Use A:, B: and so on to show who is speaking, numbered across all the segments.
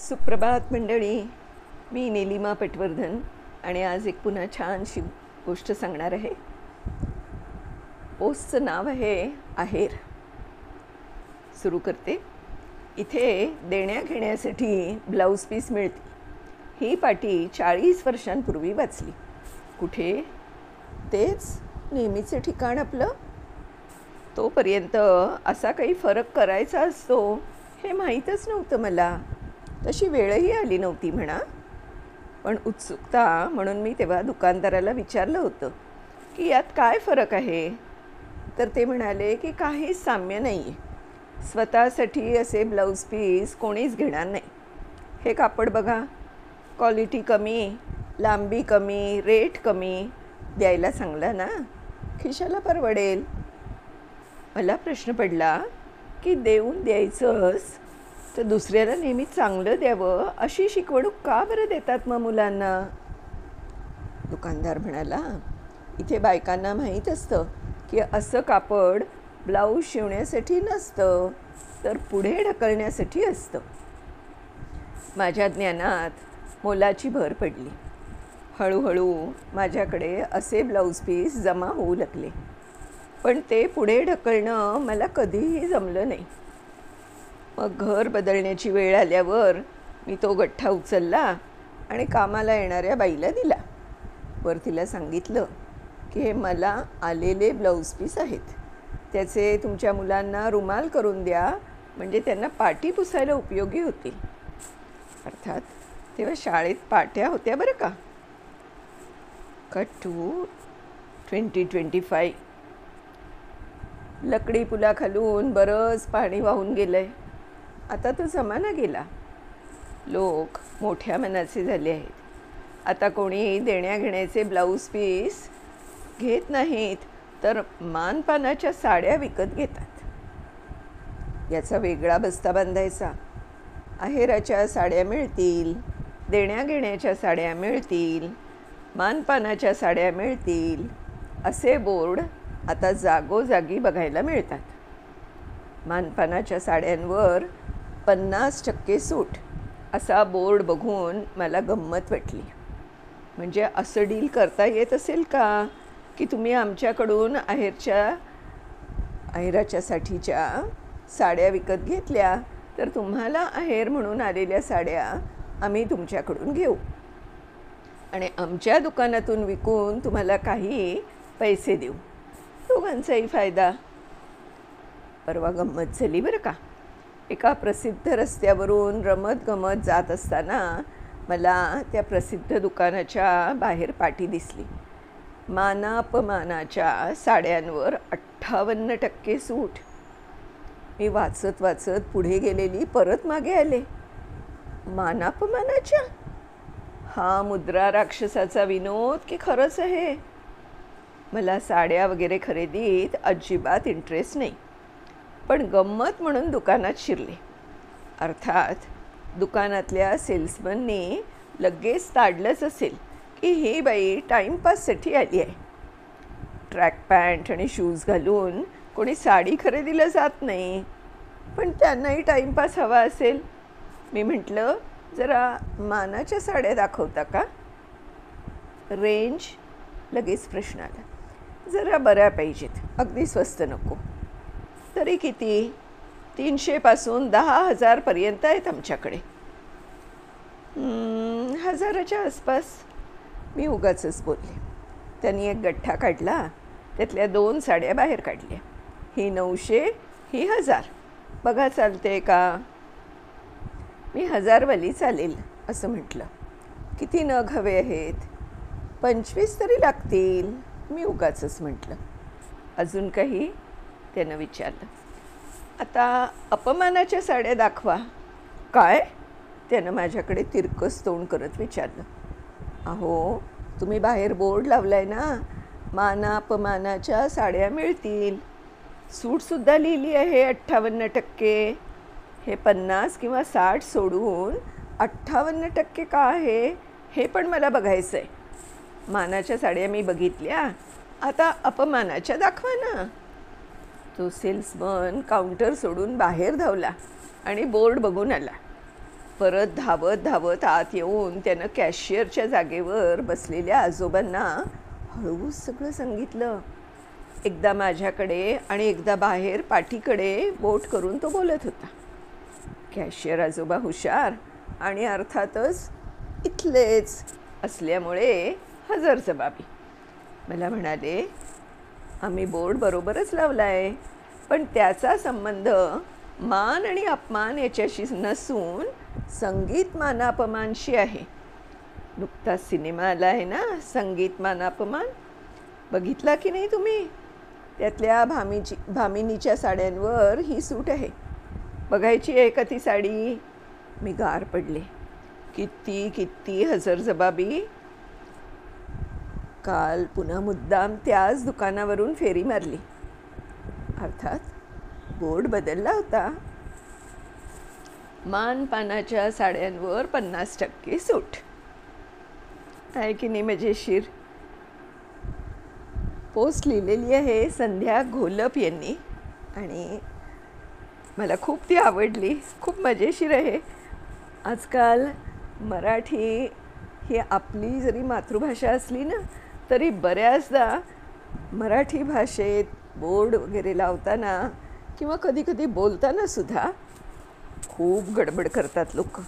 A: सुप्रभात मंडळी. मी नीलिमा पटवर्धन आणि आज एक पुन्हा छानशी गोष्ट सांगणार आहे. पोस्टचं नाव आहे आहेर. सुरू करते. इथे देण्या घेण्यासाठी ब्लाऊज पीस मिळते. ही पाटी 40 वर्षांपूर्वी वाचली. कुठे? तेच नेहमीचे ठिकाण आपलं. तोपर्यंत असा काही फरक करायचा असतो हे माहीतच नव्हतं मला. तशी वेळही आली नव्हती म्हणा. पण उत्सुकता म्हणून मी तेव्हा दुकानदाराला विचारलं होतं की यात काय फरक आहे. तर ते म्हणाले की काहीच साम्य नाही आहे. स्वतःसाठी असे ब्लाऊज पीस कोणीच घेणार नाही. हे कापड बघा, क्वालिटी कमी, लांबी कमी, रेट कमी. द्यायला सांगला ना, खिशाला परवडेल. मला प्रश्न पडला की देऊन द्यायचंच तर दुसऱ्याला नेहमी चांगलं द्यावं अशी शिकवणूक का बरं देतात मग मुलांना. दुकानदार म्हणाला, इथे बायकांना माहीत असतं की असं कापड ब्लाऊज शिवण्यासाठी नसतं तर पुढे ढकलण्यासाठी असतं. माझ्या ज्ञानात मोलाची भर पडली. हळूहळू माझ्याकडे असे ब्लाऊज पीस जमा होऊ लागले. पण ते पुढे ढकलणं मला कधीही जमलं नाही. मग घर बदलण्याची वेळ आल्यावर मी तो गठ्ठा उचलला आणि कामाला येणाऱ्या बाईला दिला. वर तिला सांगितलं की हे मला आलेले ब्लाऊज पीस आहेत. त्याचे तुमच्या मुलांना रुमाल करून द्या, म्हणजे त्यांना पाटी पुसायला उपयोगी होतील. अर्थात तेव्हा शाळेत पाट्या होत्या बरं का. Cut to 2025. लकडी पुलाखालून बरंच पाणी वाहून गेलं आहे. आता तो जमाना गेला. लोक मोठ्या मनाचे झाले आहेत. आता कोणी देण्या घेण्याचे ब्लाऊज पीस घेत नाहीत, तर मानपानाच्या साड्या विकत घेतात. याचा वेगळा बस्ता बांधायचा. आहेराच्या साड्या मिळतील, देण्या घेण्याच्या साड्या मिळतील, मानपानाच्या साड्या मिळतील असे बोर्ड आता जागोजागी बघायला मिळतात. मानपानाच्या साड्यांवर 50% सूट असा बोर्ड बघून मला गंमत वाटली. म्हणजे असं डील करता येत असेल का की तुम्ही आमच्याकडून आहेराच्यासाठीच्या साड्या विकत घेतल्या तर तुम्हाला आहेर म्हणून आलेल्या साड्या आम्ही तुमच्याकडून घेऊ आणि आमच्या दुकानातून विकून तुम्हाला काही पैसे देऊ. दोघांचाही फायदा. परवा गंमत झाली बरं का. एका प्रसिद्ध रस्त्यावरून रमत गमत जात असताना मला त्या प्रसिद्ध दुकानाच्या बाहेर पाटी दिसली. मानापमानाच्या साड्यांवर 58% सूट. मी वाचत वाचत पुढे गेलेली परत मागे आले. मानापमानाच्या? हा मुद्रा राक्षसाचा विनोद की खरंच आहे? मला साड्या वगैरे खरेदीत अजिबात इंटरेस्ट नाही. पण गंमत म्हणून दुकानात शिरले. अर्थात दुकानातल्या सेल्समननी लगेच ताडलंच असेल की ही बाई टाईमपाससाठी आली आहे. ट्रॅक पॅन्ट आणि शूज घालून कोणी साडी खरेदीला जात नाही, पण त्यांनाही टाईमपास हवा असेल. मी म्हटलं, जरा मानाच्या साड्या दाखवता का? रेंज? लगेच प्रश्न आला. जरा बऱ्या पाहिजेत, अगदी स्वस्त नको. तरी किती? 300 पासून 10,000 पर्यंत आहेत आमच्याकडे. 1000च्या आसपास. मी उगाचच बोलले. त्यांनी एक गठ्ठा काढला. त्यातल्या 2 साड्या बाहेर काढल्या. ही 900, ही 1000. बघा चालते का? मी 1000वाली चालेल असं म्हटलं. किती नग हवे आहेत? 25 तरी लागतील. मी उगाचच म्हटलं. अजून काही? त्यानं विचारलं. आता अपमानाच्या साड्या दाखवा. काय? त्यानं माझ्याकडे तिरकस तोंड करत विचारलं. अहो, तुम्ही बाहेर बोर्ड लावलाय ना, मानापमानाच्या साड्या मिळतील. सूटसुद्धा लिहिली आहे 58%. हे 50 किंवा 60 सोडून 58% का आहे हे पण मला बघायचं आहे. मानाच्या साड्या मी बघितल्या, आता अपमानाच्या दाखवा ना. तो सेल्समन काउंटर सोडून बाहेर धावला आणि बोर्ड बघून आला. परत धावत धावत आत येऊन त्यानं कॅशियरच्या जागेवर बसलेल्या आजोबांना हळूच सगळं सांगितलं. एकदा माझ्याकडे आणि एकदा बाहेर पाठीकडे बोट करून तो बोलत होता. कॅशियर आजोबा हुशार आणि अर्थातच इथलेच असल्यामुळे हजरजबाबी. मला म्हणाले, आम्ही बोर्ड बरोबरच लावला आहे, पण त्याचा संबंध मान आणि अपमान याच्याशी नसून संगीत मानापमानशी आहे. नुकताच सिनेमा आला आहे ना, संगीत मानापमान, बघितला की नाही तुम्ही? त्यातल्या भामिनीच्या साड्यांवर ही सूट आहे. बघायची आहे का ती साडी? मी गार पडले. किती किती हजरजबाबी. काल पुन्हा मुद्दाम त्याच दुकानावरून फेरी मारली. अर्थात बोर्ड बदलला होता. मानपानाच्या साड्यांवर 50% सूट. आहे की नाही मजेशीर? पोस्ट लिहिलेली आहे संध्या घोलप यांनी आणि मला खूप ती आवडली. खूप मजेशीर आहे. आजकाल मराठी ही आपली जरी मातृभाषा असली ना, तरी बऱ्याचदा मराठी भाषेत बोर्ड वगैरे लावताना किंवा कधीकधी बोलताना सुद्धा खूप गडबड करतात लोक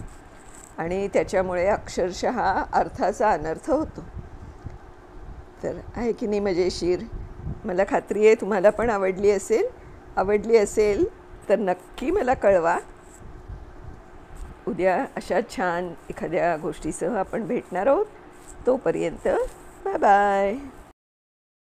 A: आणि त्याच्यामुळे अक्षरशः अर्थाचा अनर्थ होतो. तर आहे की नाही मजेशीर? मला खात्री आहे तुम्हाला पण आवडली असेल तर नक्की मला कळवा. उद्या अशा छान एखाद्या गोष्टीसह आपण भेटणार आहोत. तोपर्यंत बाय बाय.